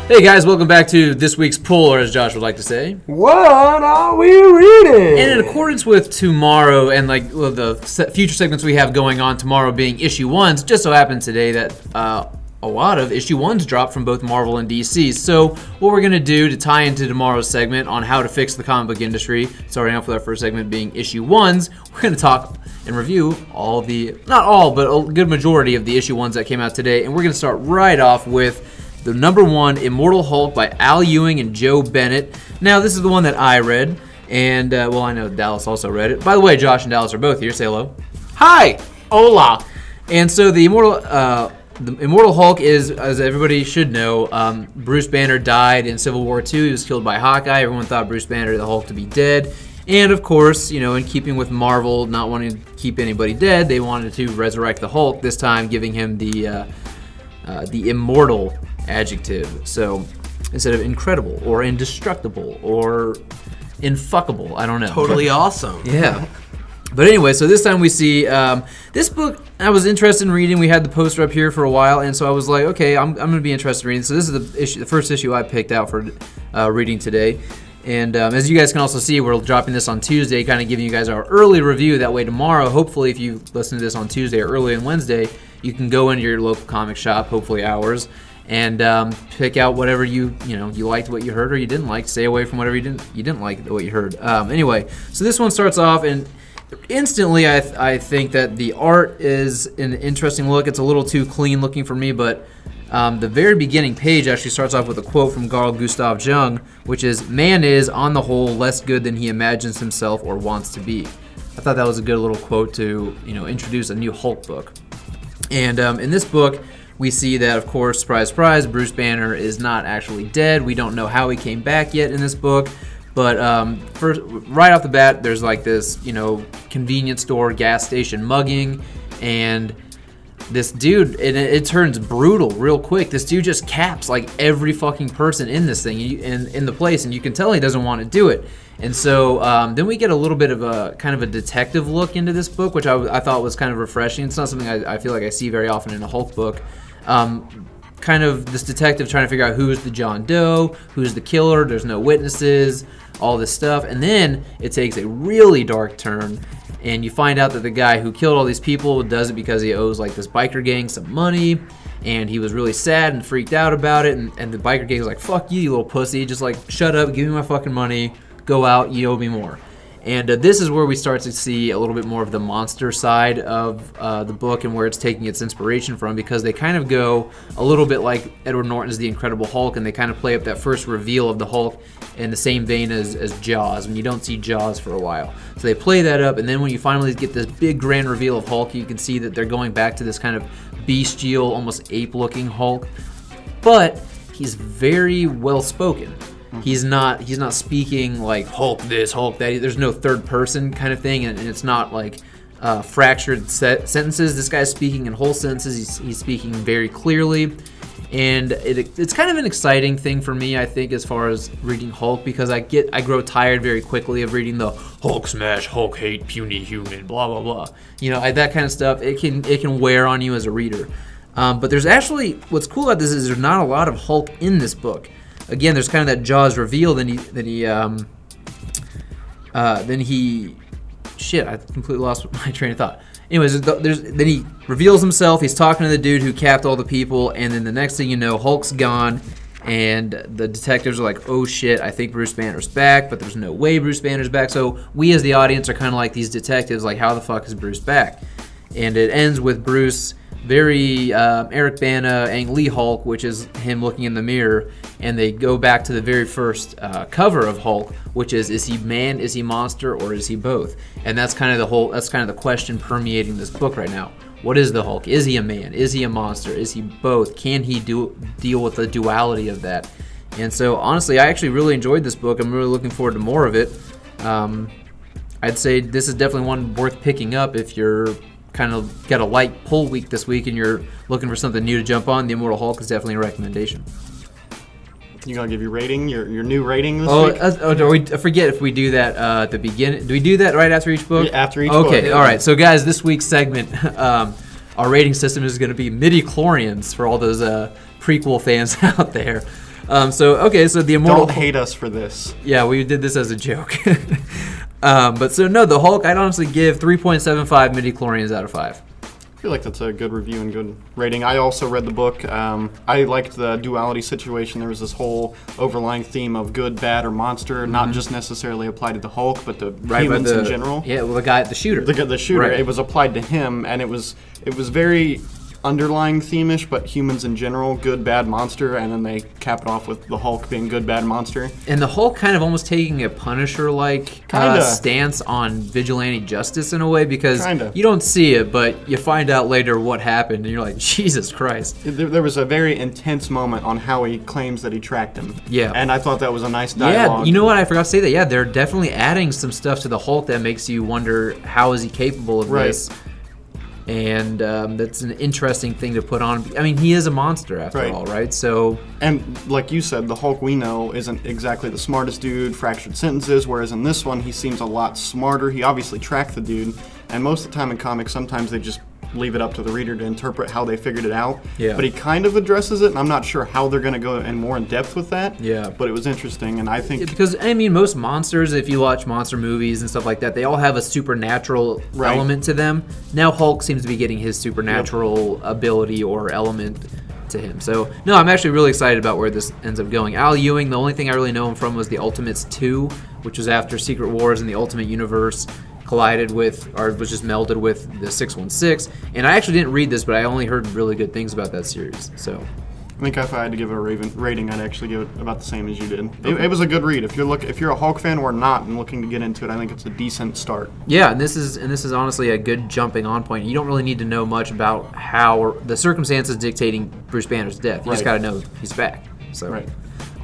Hey guys, welcome back to this week's pull, or as Josh would like to say, what are we reading? And in accordance with tomorrow and the future segments we have going on, tomorrow being issue 1s, just so happened today that a lot of issue 1s dropped from both Marvel and DC. So what we're going to do to tie into tomorrow's segment on how to fix the comic book industry, starting off with our first segment being issue 1s, we're going to talk and review all the, not all, but a good majority of the issue 1s that came out today. And we're going to start right off with the #1, Immortal Hulk by Al Ewing and Joe Bennett. Now, this is the one that I read, and, well, I know Dallas also read it. By the way, Josh and Dallas are both here. Say hello. Hi! Hola! And so the Immortal Hulk is, as everybody should know, Bruce Banner died in Civil War II. He was killed by Hawkeye. Everyone thought Bruce Banner, the Hulk, to be dead. And, of course, you know, in keeping with Marvel not wanting to keep anybody dead, they wanted to resurrect the Hulk, this time giving him the immortal adjective. So instead of incredible or indestructible or infuckable, I don't know. Totally awesome. Yeah. But anyway, so this time we see this book I was interested in reading. We had the poster up here for a while, and so I was like, okay, I'm going to be interested in reading. So this is the first issue I picked out for reading today. And as you guys can also see, we're dropping this on Tuesday, kind of giving you guys our early review. That way tomorrow, hopefully if you listen to this on Tuesday or early on Wednesday, you can go into your local comic shop, hopefully ours, and pick out whatever you liked what you heard or you didn't like. Stay away from whatever you didn't like what you heard. Anyway, so this one starts off, and instantly I think that the art is an interesting look. It's a little too clean looking for me, but the very beginning page actually starts off with a quote from Carl Gustav Jung, which is, "Man is, on the whole, less good than he imagines himself or wants to be." I thought that was a good little quote to introduce a new Hulk book. And in this book, we see that, of course, surprise, surprise, Bruce Banner is not actually dead. We don't know how he came back yet in this book. But first, right off the bat, there's like this, convenience store, gas station mugging. And this dude, and it turns brutal real quick. This dude just caps like every fucking person in this thing, in the place. And you can tell he doesn't want to do it. And so then we get a little bit of a kind of a detective look into this book, which I thought was kind of refreshing. It's not something I feel like I see very often in a Hulk book. Kind of this detective trying to figure out who's the John Doe, who's the killer, there's no witnesses, all this stuff. And then it takes a really dark turn, and you find out that the guy who killed all these people does it because he owes like this biker gang some money, and he was really sad and freaked out about it, and the biker gang was like, "Fuck you, you little pussy, just like shut up, give me my fucking money, go out, you owe me more." And this is where we start to see a little bit more of the monster side of the book and where it's taking its inspiration from, because they kind of go a little bit like Edward Norton's The Incredible Hulk, and they kind of play up that first reveal of the Hulk in the same vein as Jaws, when you don't see Jaws for a while. So they play that up, and then when you finally get this big grand reveal of Hulk, you can see that they're going back to this kind of bestial, almost ape-looking Hulk. But he's very well-spoken. He's not speaking like Hulk this, Hulk that. There's no third person kind of thing, and it's not like fractured sentences. This guy's speaking in whole sentences. He's speaking very clearly, and it's kind of an exciting thing for me, I think, as far as reading Hulk, because I grow tired very quickly of reading the Hulk smash, Hulk hate, puny human, blah blah blah. That kind of stuff. It can wear on you as a reader. But there's actually, what's cool about this is there's not a lot of Hulk in this book. Again, there's kind of that Jaws reveal. Then he, shit, I completely lost my train of thought. Anyways, then he reveals himself. He's talking to the dude who capped all the people, and then the next thing you know, Hulk's gone, and the detectives are like, "Oh shit, I think Bruce Banner's back," but there's no way Bruce Banner's back. So we as the audience are kind of like these detectives, like, how the fuck is Bruce back? And it ends with Bruce very Eric Bana, Ang Lee Hulk, which is him looking in the mirror, and they go back to the very first cover of Hulk, which is he man, is he monster, or is he both? And that's kind of the question permeating this book right now. What is the Hulk? Is he a man? Is he a monster? Is he both? Can he deal with the duality of that? And so honestly, I actually really enjoyed this book. I'm really looking forward to more of it. I'd say this is definitely one worth picking up if you're kind of got a light pull week this week and you're looking for something new to jump on. The Immortal Hulk is definitely a recommendation. You gonna give your rating, your new rating this week? I forget if we do that at the beginning. Do we do that right after each book? Yeah, after each book. Okay, all right. So guys, this week's segment, our rating system is going to be midi-chlorians for all those prequel fans out there. So the Immortal. Don't hate us for this. Yeah, we did this as a joke. The Hulk, I'd honestly give 3.75 midichlorians out of 5. I feel like that's a good review and good rating. I also read the book. I liked the duality situation. There was this whole overlying theme of good, bad, or monster, not just necessarily applied to the Hulk, but to humans in general. Yeah, well, the shooter. The shooter. Right. It was applied to him, and it was very underlying theme-ish, but humans in general, good, bad, monster, and then they cap it off with the Hulk being good, bad, monster. And the Hulk kind of almost taking a Punisher-like stance on vigilante justice in a way, because you don't see it, but you find out later what happened, and you're like, Jesus Christ. There was a very intense moment on how he claims that he tracked him. Yeah. And I thought that was a nice dialogue. Yeah, you know what? I forgot to say that. Yeah, they're definitely adding some stuff to the Hulk that makes you wonder, how is he capable of this? And that's an interesting thing to put on. I mean, he is a monster after all, right? So, and like you said, the Hulk we know isn't exactly the smartest dude, fractured sentences, whereas in this one, he seems a lot smarter. He obviously tracked the dude, and most of the time in comics, sometimes they just leave it up to the reader to interpret how they figured it out. Yeah. But he kind of addresses it, and I'm not sure how they're going to go in more in depth with that. Yeah. But it was interesting, and I think because I mean, most monsters, if you watch monster movies and stuff like that, they all have a supernatural element to them. Now Hulk seems to be getting his supernatural ability or element to him. So no, I'm actually really excited about where this ends up going. Al Ewing, the only thing I really know him from was the Ultimates 2, which was after Secret Wars and the Ultimate Universe collided with, or was just melded with, the 616. And I actually didn't read this, but I only heard really good things about that series. So I think if I had to give it a rating, I'd actually give it about the same as you did. It was a good read. If you're a Hulk fan or not and looking to get into it, I think it's a decent start. Yeah, and this is honestly a good jumping on point. You don't really need to know much about how the circumstances dictating Bruce Banner's death. You just got to know he's back. So.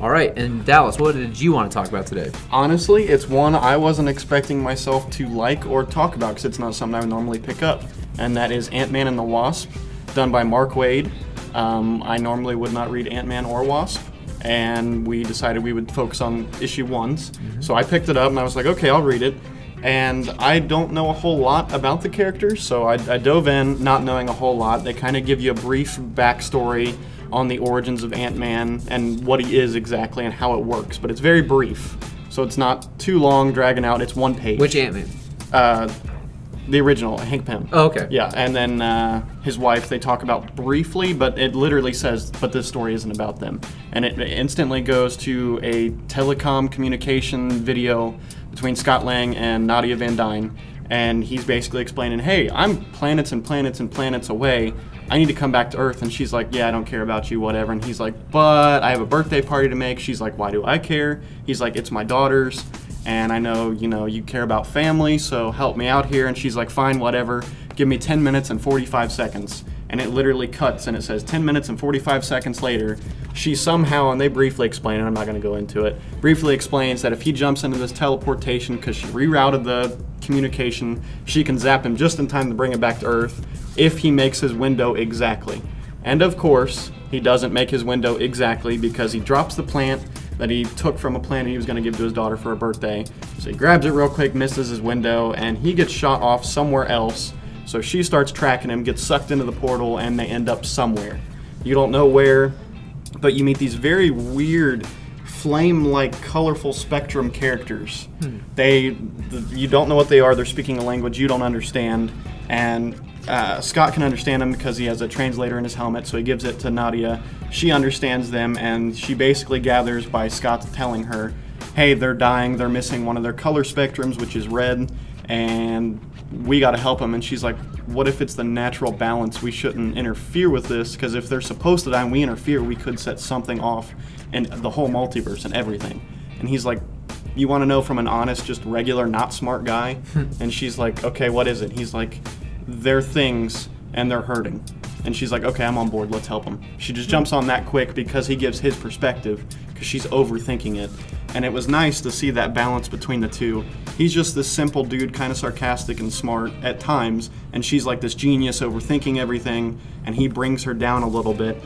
All right, and Dallas, what did you want to talk about today? Honestly, it's one I wasn't expecting myself to like or talk about because it's not something I would normally pick up, and that is AntMan and the Wasp, done by Mark Waid. I normally would not read Ant-Man or Wasp, and we decided we would focus on issue 1s. So I picked it up, and I was like, okay, I'll read it. And I don't know a whole lot about the characters, so I dove in not knowing a whole lot. They kind of give you a brief backstory on the origins of Ant-Man and what he is exactly and how it works, but it's very brief. So it's not too long, dragging out. It's one page. Which Ant-Man? The original, Hank Pym. Oh, okay. Yeah, and then his wife they talk about briefly, but it literally says, but this story isn't about them. And it instantly goes to a telecom communication video between Scott Lang and Nadia Van Dyne, and he's basically explaining, hey, I'm planets and planets and planets away. I need to come back to Earth. And she's like, yeah, I don't care about you, whatever. And he's like, but I have a birthday party to make. She's like, why do I care? He's like, it's my daughter's, and I know, you care about family, so help me out here. And she's like, fine, whatever. Give me 10 minutes and 45 seconds. And it literally cuts, and it says 10 minutes and 45 seconds later, she somehow, and they briefly explain it, I'm not going to go into it, briefly explains that if he jumps into this teleportation because she rerouted the communication, she can zap him just in time to bring it back to Earth if he makes his window exactly. And of course, he doesn't make his window exactly because he drops the plant that he took from a planet he was going to give to his daughter for her birthday. So he grabs it real quick, misses his window, and he gets shot off somewhere else. So she starts tracking him, gets sucked into the portal, and they end up somewhere. You don't know where, but you meet these very weird, flame-like, colorful spectrum characters. You don't know what they are. They're speaking a language you don't understand, and Scott can understand them because he has a translator in his helmet, so he gives it to Nadia. She understands them, and she basically gathers by Scott telling her, hey, they're dying, they're missing one of their color spectrums, which is red, and we got to help them. And she's like, what if it's the natural balance? We shouldn't interfere with this, because if they're supposed to die and we interfere, we could set something off in the whole multiverse and everything. And he's like, you want to know from an honest, just regular, not smart guy? And she's like, okay, what is it? He's like, they're things and they're hurting. And she's like, okay, I'm on board, let's help them. She just jumps on that quick because he gives his perspective, because she's overthinking it. And it was nice to see that balance between the two. He's just this simple dude, kind of sarcastic and smart at times, and she's like this genius overthinking everything, and he brings her down a little bit.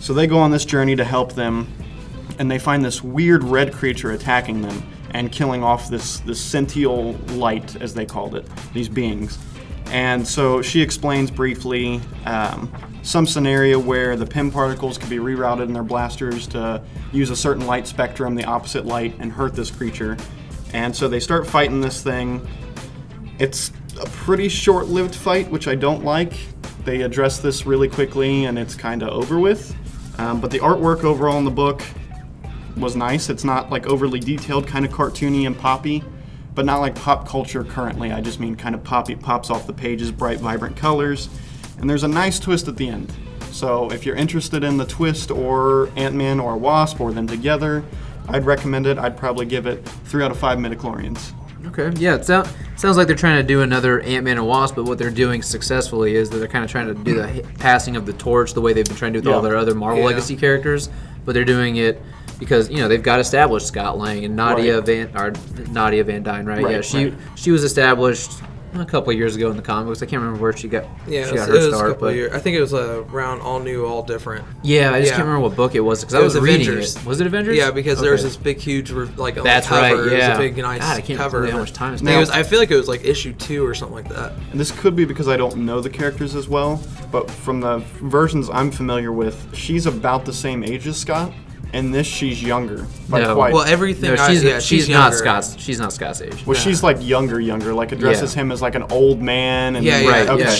So they go on this journey to help them, and they find this weird red creature attacking them and killing off this sentient light, as they called it, these beings. And so she explains briefly some scenario where the Pym particles could be rerouted in their blasters to use a certain light spectrum, the opposite light, and hurt this creature. And so they start fighting this thing. It's a pretty short-lived fight, which I don't like. They address this really quickly, and it's kind of over with. But the artwork overall in the book was nice. It's not like overly detailed, kind of cartoony and poppy, but not like pop culture currently. I just mean kind of poppy, pops off the pages, bright, vibrant colors. And there's a nice twist at the end. So if you're interested in the twist or Ant-Man or Wasp or them together, I'd recommend it. I'd probably give it 3 out of 5 midichlorians. Okay, yeah, it sounds like they're trying to do another Ant-Man and Wasp, but what they're doing successfully is that they're kind of trying to do the passing of the torch the way they've been trying to do with all their other Marvel Legacy characters, but they're doing it because, you know, they've got established Scott Lang and Nadia Van Dyne, right? She was established a couple of years ago in the comics. I can't remember where she got her start. A couple of years. I think it was around All New, All Different. Yeah, I just can't remember what book it was because I was reading it. Was it Avengers? Yeah, because there's this big, huge, like, that's cover. Right. Yeah, it was a big, nice God, I can't cover. How much time it's I feel like it was like issue 2 or something like that. And this could be because I don't know the characters as well, but from the versions I'm familiar with, she's about the same age as Scott. And this, she's younger by quite. Well, everything. No, she's not younger. She's not Scott's age. Well, she's like younger, like addresses him as like an old man. And right. Okay. Yeah,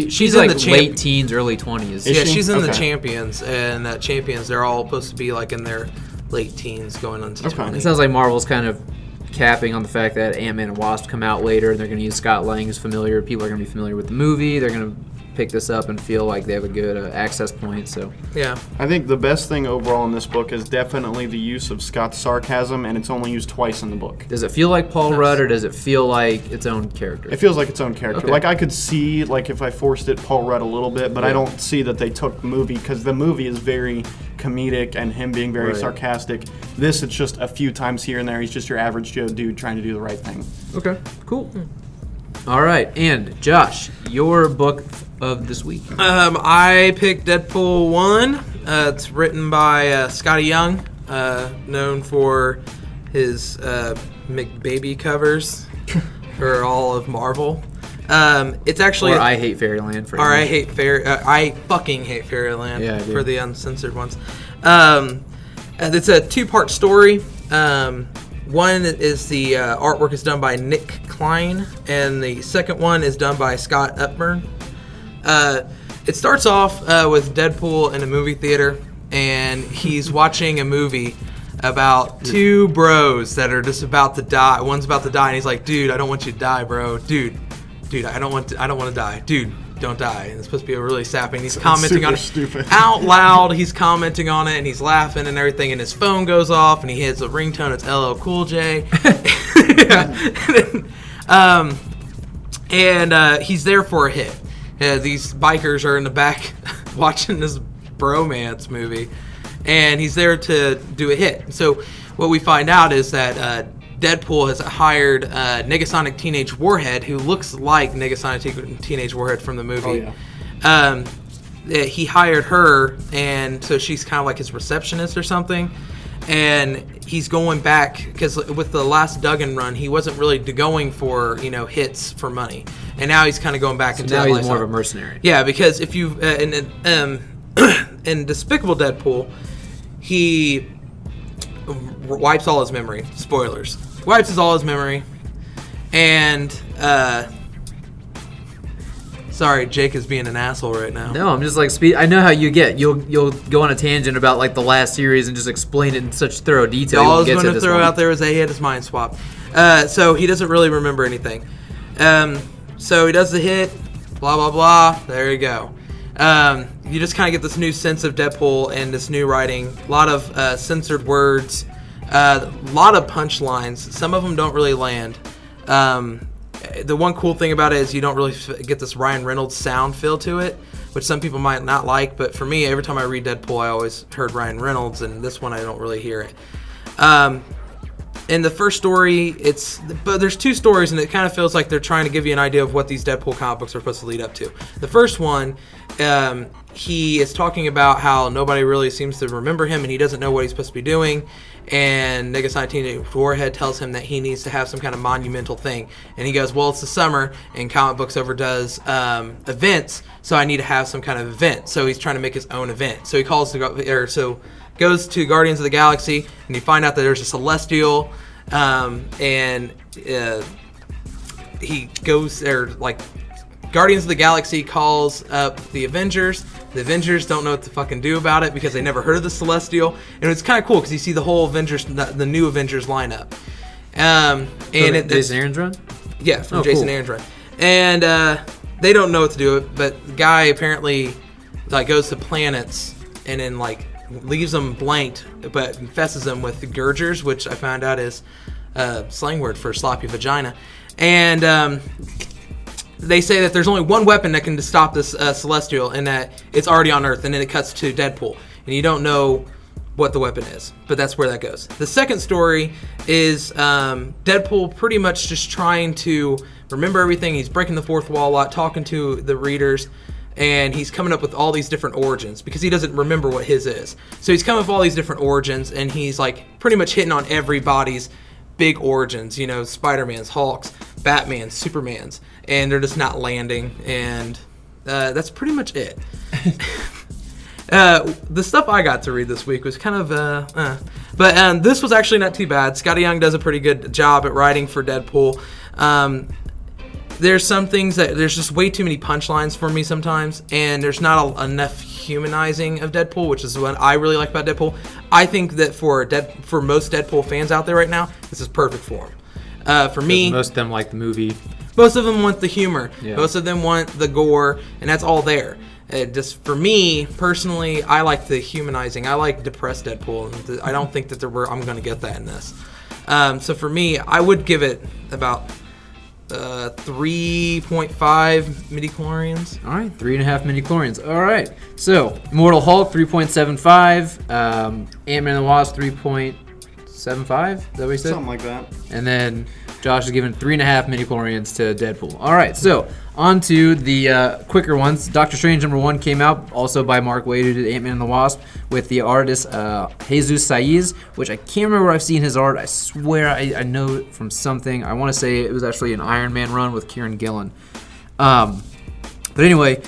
she's like late teens, early 20s. Yeah, she's in the Champions, and Champions, they're all supposed to be like in their late teens, going on to 20. It sounds like Marvel's kind of capping on the fact that Ant-Man and Wasp come out later, and they're going to use Scott Lang as familiar. People are going to be familiar with the movie. They're going to pick this up and feel like they have a good access point. So yeah, I think the best thing overall in this book is definitely the use of Scott's sarcasm, and it's only used twice in the book. Does it feel like Paul Rudd, or does it feel like its own character? It feels like its own character. Like I could see, like if I forced it, Paul Rudd a little bit, but I don't see that they took the movie, because the movie is very comedic and him being very sarcastic. This, it's just a few times here and there. He's just your average Joe dude trying to do the right thing. Okay, cool. All right, and Josh, your book of this week. I picked Deadpool 1. It's written by Scotty Young, known for his McBaby covers for all of Marvel. It's actually I Hate Fairyland for I fucking hate Fairyland for the uncensored ones. It's a 2-part story. One is the artwork is done by Nick Klein, and the second one is done by Scott Upburn. It starts off with Deadpool in a movie theater, and he's watching a movie about 2 bros that are just about to die. One's about to die, and he's like, "Dude, I don't want you to die, bro. Dude, I don't want to die. Dude, don't die." And it's supposed to be a really sapping. He's commenting on it out loud. He's commenting on it, and he's laughing and everything. And his phone goes off, and he hits a ringtone. It's LL Cool J. And he's there for a hit. These bikers are in the back watching this bromance movie, and he's there to do a hit. So what we find out is that Deadpool has hired Negasonic Teenage Warhead, who looks like Negasonic Teenage Warhead from the movie. Oh, yeah. He hired her, and so she's kind of like his receptionist or something. And he's going back, because with the last Duggan run, he wasn't really going for, hits for money. And now he's kind of going back into now that he's lifestyle. more of a mercenary. Yeah, because if you in Despicable Deadpool, he wipes all his memory. Spoilers. Wipes all his memory, and sorry, Jake is being an asshole right now. No, I'm just like I know how you get. You'll go on a tangent about like the last series and just explain it in such thorough detail. All I was going to throw out there was that he had his mind swap, so he doesn't really remember anything. So he does the hit, blah blah blah. There you go. You just kind of get this new sense of Deadpool and this new writing. A lot of censored words. A lot of punchlines. Some of them don't really land. The one cool thing about it is you don't really get this Ryan Reynolds sound feel to it, which some people might not like. But for me, every time I read Deadpool, I always heard Ryan Reynolds, and this one I don't really hear it. In the first story, but there's 2 stories, and it kind of feels like they're trying to give you an idea of what these Deadpool comic books are supposed to lead up to. The first one, he is talking about how nobody really seems to remember him, and he doesn't know what he's supposed to be doing. and Nega 19 Warhead tells him that he needs to have some kind of monumental thing. And he goes, well, it's the summer, and Comic Books overdoes events, so I need to have some kind of event. So he's trying to make his own event. So he goes to Guardians of the Galaxy, and you find out that there's a Celestial, and he goes there, like, Guardians of the Galaxy calls up the Avengers. The Avengers don't know what to fucking do about it because they never heard of the Celestial. And it's kind of cool because you see the whole Avengers, the new Avengers lineup. Jason Aaron's run? Yeah, from Jason Aaron's run. And they don't know what to do, but the guy apparently like goes to planets and then like leaves them blanked, but infests them with the Gurgers, which I found out is slang word for sloppy vagina. And they say that there's only one weapon that can stop this Celestial, and that it's already on Earth, and then it cuts to Deadpool. And you don't know what the weapon is, but that's where that goes. The second story is Deadpool pretty much just trying to remember everything. He's breaking the fourth wall a lot, talking to the readers, and he's coming up with all these different origins because he doesn't remember what his is. So he's coming up with all these different origins, and he's like pretty much hitting on everybody's big origins, you know, Spider-Man's, Hulk's, Batman's, Superman's, and they're just not landing, and that's pretty much it. The stuff I got to read this week was kind of, but this was actually not too bad. Scotty Young does a pretty good job at writing for Deadpool. There's some things that there's just way too many punchlines for me sometimes, and there's not enough humanizing of Deadpool, which is what I really like about Deadpool. I think that for most Deadpool fans out there right now, this is perfect for them. For me, most of them like the movie. Most of them want the humor. Yeah. Most of them want the gore, and that's all there. Just for me personally, I like the humanizing. I like depressed Deadpool. And I don't think that I'm going to get that in this. So for me, I would give it about 3.5 midichlorians. All right, 3.5 midichlorians. All right. So Immortal Hulk 3.75. AntMan The Wasp 3.75. Is that what he said? Something like that. And then Josh is giving 3.5 midichlorians to Deadpool. All right, so on to the quicker ones. Doctor Strange #1 came out, also by Mark Waid, who did Ant-Man and the Wasp, with the artist Jesus Saiz, which I can't remember where I've seen his art. I swear I know it from something. I want to say it was actually an Iron Man run with Kieran Gillen. But anyway,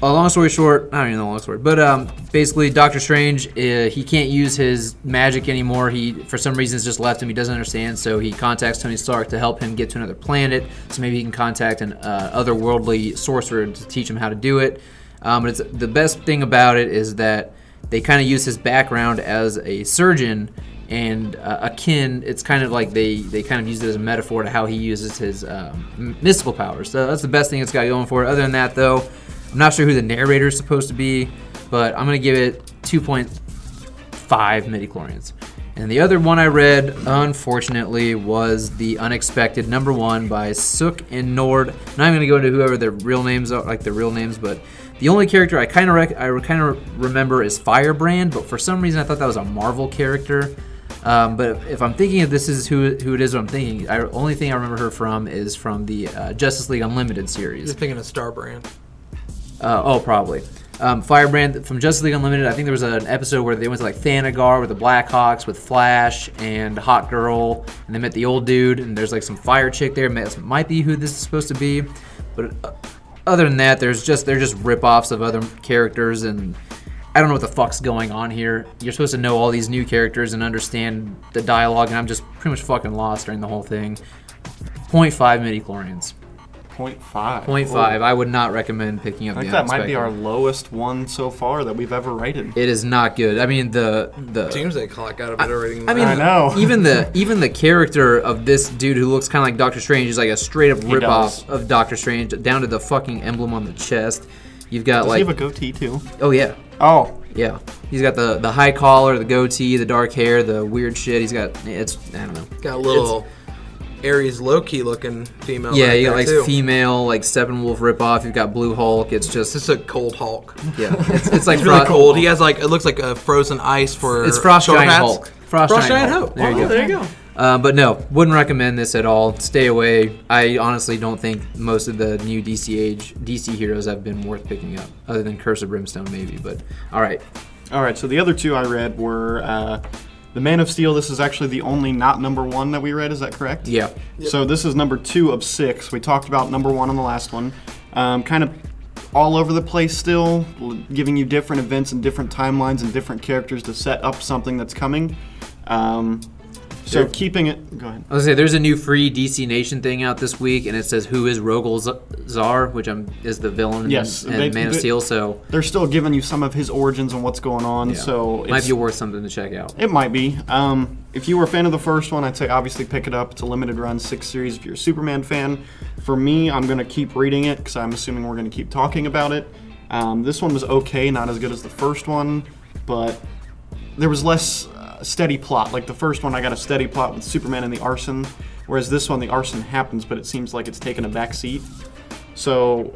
long story short, I don't even know the long story, but basically Doctor Strange, he can't use his magic anymore. He, for some reason, has just left him. He doesn't understand, so he contacts Tony Stark to help him get to another planet, so maybe he can contact an otherworldly sorcerer to teach him how to do it. But the best thing about it is that they kind of use his background as a surgeon and akin. It's kind of like they kind of use it as a metaphor to how he uses his mystical powers. So that's the best thing it's got going for it. Other than that, though, I'm not sure who the narrator is supposed to be, but I'm going to give it 2.5 midichlorians. And the other one I read, unfortunately, was The Unexpected #1 by Sook and Nord. I'm not even going to go into whoever their real names are, like their real names, but the only character I kind of remember is Firebrand, but for some reason I thought that was a Marvel character. But if I'm thinking of this is who it is, what I'm thinking, the only thing I remember her from is from the Justice League Unlimited series. You're thinking of Starbrand. Probably. Firebrand from Justice League Unlimited. I think there was an episode where they went to like Thanagar with the Blackhawks with Flash and Hot Girl, and they met the old dude, and there's like some fire chick there. Might be who this is supposed to be, but other than that, they're just rip-offs of other characters, and I don't know what the fuck's going on here. You're supposed to know all these new characters and understand the dialogue, and I'm just pretty much fucking lost during the whole thing. 0.5 midichlorians. 0.5. 0.5. I would not recommend picking up. I think the that might be Unexpected. our lowest one so far that we've ever rated. It is not good. I mean the Doomsday Clock got a better rating. I mean, I know. even the character of this dude who looks kind of like Doctor Strange is like a straight up ripoff of Doctor Strange, down to the fucking emblem on the chest. You've got Does like he have a goatee too? Oh yeah. Oh. Yeah. He's got the high collar, the goatee, the dark hair, the weird shit. He's got I don't know. Got a little Ares Loki looking female. Yeah, right you got there, like too. female, like Steppenwolf ripoff. You've got Blue Hulk. It's just It's just a cold Hulk. yeah. It's like It's really cold. He has like it looks like a frozen ice for. It's Frost shoulder Giant pads. Hulk. Frost Giant Hulk. There you go. There you go. But no, wouldn't recommend this at all. Stay away. I honestly don't think most of the new DC heroes have been worth picking up, other than Curse of Brimstone maybe. But all right. All right, so the other two I read were The Man of Steel, this is actually the only not #1 that we read, is that correct? Yeah. So this is #2 of 6. We talked about #1 on the last one. Kind of all over the place still, giving you different events and different timelines and different characters to set up something that's coming. So keeping it... Go ahead. I was going to say, there's a new free DC Nation thing out this week, and it says who is Rogol Zar, which is the villain in Man of Steel. So they're still giving you some of his origins and what's going on. So might be worth something to check out. It might be. If you were a fan of the first one, I'd say obviously pick it up. It's a limited run 6 series if you're a Superman fan. For me, I'm going to keep reading it because I'm assuming we're going to keep talking about it. This one was okay, not as good as the first one, but there was less steady plot. Like the first one, I got a steady plot with Superman and the arson, whereas this one, the arson happens, but it seems like it's taken a back seat. So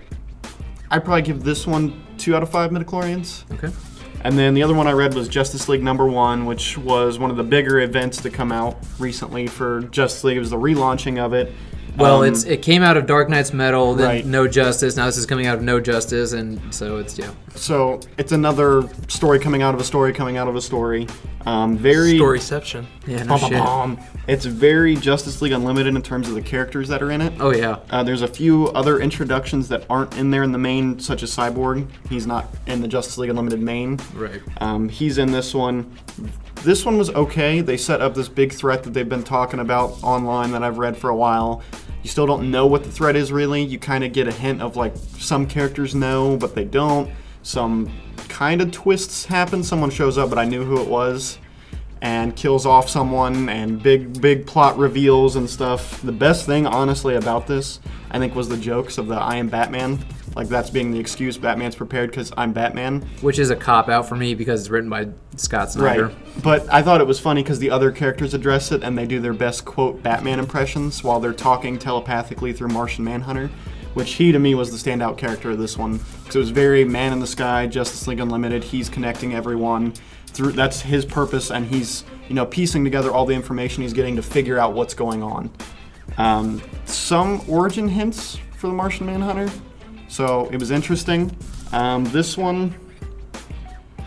I'd probably give this one 2 out of 5 midichlorians. Okay. And then the other one I read was Justice League #1, which was one of the bigger events to come out recently for Justice League. It was the relaunching of it. Well, it came out of Dark Knight's Metal, then right. No Justice. Now this is coming out of No Justice, and so it's So it's another story coming out of a story coming out of a story. Very Storyception. Yeah, no shit. It's very Justice League Unlimited in terms of the characters that are in it. Oh yeah. There's a few other introductions that aren't in there in the main, such as Cyborg. He's not in the Justice League Unlimited main. Right. He's in this one. This one was okay. They set up this big threat that they've been talking about online that I've read for a while. You still don't know what the threat is really. You kind of get a hint of like some characters know, but they don't. Some kind of twists happen. Someone shows up, but I knew who it was, and kills off someone, and big plot reveals and stuff. The best thing, honestly, about this, I think, was the jokes of the I am Batman. Like, that's being the excuse Batman's prepared because I'm Batman. Which is a cop-out for me because it's written by Scott Snyder. Right. But I thought it was funny because the other characters address it and they do their best, quote, Batman impressions while they're talking telepathically through Martian Manhunter, which he, to me, was the standout character of this one. Because it was very Man in the Sky, Justice League Unlimited. He's connecting everyone. That's his purpose, and he's, piecing together all the information he's getting to figure out what's going on. Some origin hints for the Martian Manhunter. So it was interesting. This one,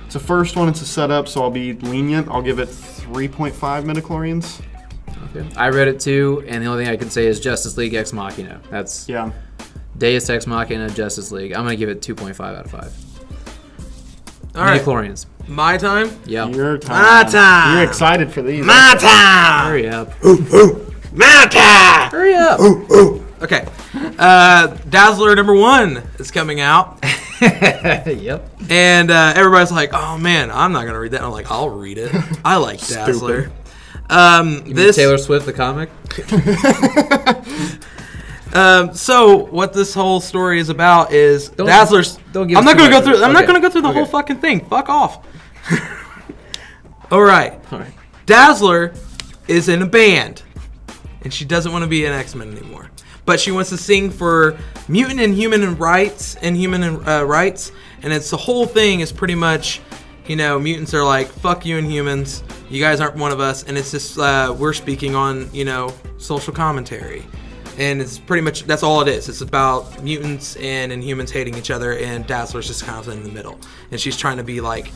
it's the first one, it's a setup, so I'll be lenient. I'll give it 3.5 midichlorians. Okay. I read it too, and the only thing I can say is Justice League Ex Machina. That's Deus Ex Machina Justice League. I'm going to give it 2.5 out of 5. All right. Midichlorians. My time? Yeah. Your time. My time. You're excited for these. My time. Hurry up. My time. Hurry up. Okay. Dazzler #1 is coming out. Yep. And everybody's like, oh man, I'm not going to read that. I'm like, I'll read it. I like Dazzler. You mean Taylor Swift, the comic? So what this whole story is about is Dazzler's. Don't give I'm us not going to go too through. much. I'm not going to go through the whole fucking thing. Fuck off. All right. Dazzler is in a band, and she doesn't want to be an X-Men anymore. But she wants to sing for mutant and human rights, and it's the whole thing is pretty much, mutants are like, fuck you and humans, you guys aren't one of us, and it's just we're speaking on social commentary, and it's pretty much that's all it is. It's about mutants and Inhumans hating each other, and Dazzler's just kind of in the middle, and she's trying to be like,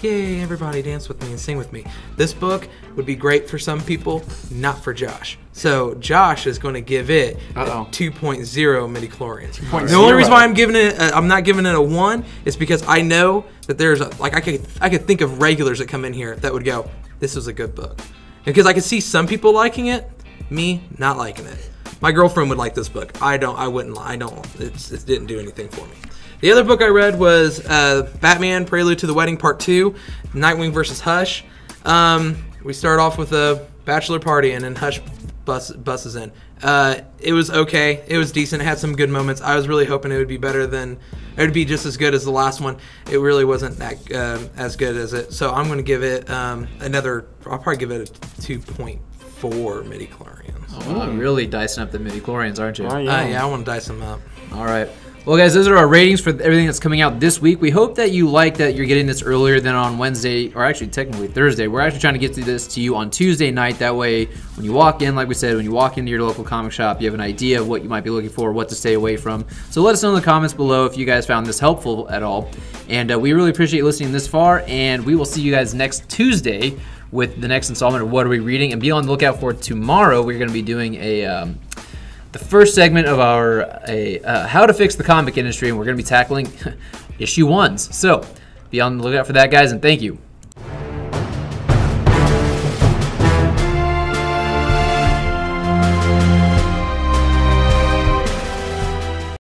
yay, everybody dance with me and sing with me. This book would be great for some people, not for Josh. So Josh is going to give it a 2.0 midichlorians. The only reason why I'm not giving it a 1 is because I know that there's I could think of regulars that come in here that would go, this was a good book. Because I could see some people liking it, me not liking it. My girlfriend would like this book. I wouldn't. It didn't do anything for me. The other book I read was Batman Prelude to the Wedding Part 2, Nightwing versus Hush. We start off with a bachelor party and then Hush buses in. It was okay. It was decent. It had some good moments. I was really hoping it would be just as good as the last one. It really wasn't that as good as it. So I'm going to give it I'll probably give it a 2.4 midichlorians. Oh, really dicing up the midichlorians, aren't you? Yeah, I want to dice them up. All right. Well, guys, those are our ratings for everything that's coming out this week. We hope that you like that you're getting this earlier than on Wednesday, or actually technically Thursday. We're actually trying to get this to you on Tuesday night. That way, when you walk in, like we said, when you walk into your local comic shop, you have an idea of what you might be looking for, what to stay away from. So let us know in the comments below if you guys found this helpful at all. And we really appreciate you listening this far, and we will see you guys next Tuesday with the next installment of What Are We Reading. And be on the lookout for tomorrow. We're going to be doing the first segment of our How to Fix the Comic Industry, and we're going to be tackling issue 1s. So be on the lookout for that, guys, and thank you.